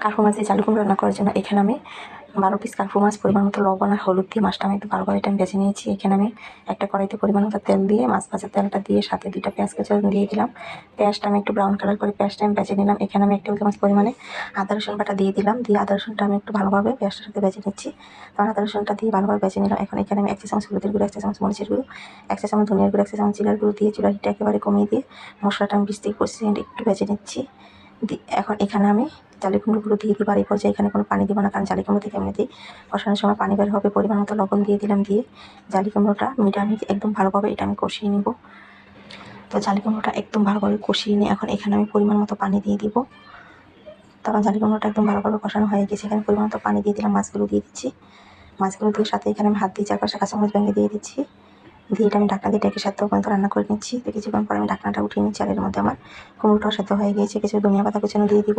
কার্পু মাছ দিয়ে জালি কুমড়ো রান্না করার জন্য এখানে আমি 12 পিস কার্পু মাছ, পরিমাণ মতো লবণ আর হলুদ দিয়ে মাছটা আমি একটু ভালোভাবে এটা ভেজে নিয়েছি। এখানে আমি একটা কড়াইতে পরিমাণ মতো তেল দিয়ে মাছ ভাজার তেলটা দিয়ে সাথে 2টা পেঁয়াজ কুচি দিয়ে দিলাম। পেঁয়াজটা আমি একটু ব্রাউন কালার করে পেঁয়াজটা আমি ভেজে নিলাম। এখানে আমি 1 টেবিল চামচ পরিমাণে আদা রসুন বাটা দিয়ে দিলাম। দিয়ে আদা রসুনটা আমি একটু ভালোভাবে পেঁয়াজটার সাথে ভেজে নিচ্ছি। তখন আদা রসুনটা দিয়ে ভালোভাবে ভেজে নিলাম। এখন এখানে আমি 1 চা চামচ হলুদের গুঁড়ো, 1 চা চামচ মরিচের গুঁড়ো, 1 চা চামচ ধনিয়ার গুঁড়ো, 1 চা চামচ জিরার গুঁড়ো দিয়ে চুলার হিটটা একেবারে কমিয়ে দিয়ে মশলাটা আমি 20-25 একটু ভেজে নিচ্ছি। এখন এখানে আমি জালি কুমড়োগুলো দিয়ে দিব। আর এই পর্যায়ে এখানে কোনো পানি দিব না, কারণ জালি কুমড়ো থেকে এমনিতেই কষানোর সময় পানি বের হবে। পরিমাণ মতো লবণ দিয়ে দিলাম। দিয়ে জালি কুমড়োটা মিডিয়ামে একদম ভালোভাবে এটা আমি কষিয়ে নিব। তো জালি কুমড়োটা একদম ভালোভাবে কষিয়ে নিয়ে এখন এখানে আমি পরিমাণ মতো পানি দিয়ে দিব। তারপর জালি কুমড়োটা একদম ভালোভাবে কষানো হয়ে গেছে। এখানে পরিমাণ মতো পানি দিয়ে দিলাম। মাছগুলো দিয়ে দিচ্ছি। মাছগুলো দিয়ে সাথে এখানে আমি হাত দিয়ে 4-5টা কাঁচামরিচ ভেঙে দিয়ে দিচ্ছি। দিয়ে এটা আমি ঢাকনা দিয়ে ডেকে 7 পর্যন্ত রান্না করে নিচ্ছি। তো কিছুক্ষণ পর আমি ঢাকনাটা উঠিয়ে নিচ্ছি। আর এর মধ্যে আমার কুমড়োটাও সেদ্ধ হয়ে গিয়েছে। কিছু ধনিয়া পাতা কুচানো দিয়ে দিব।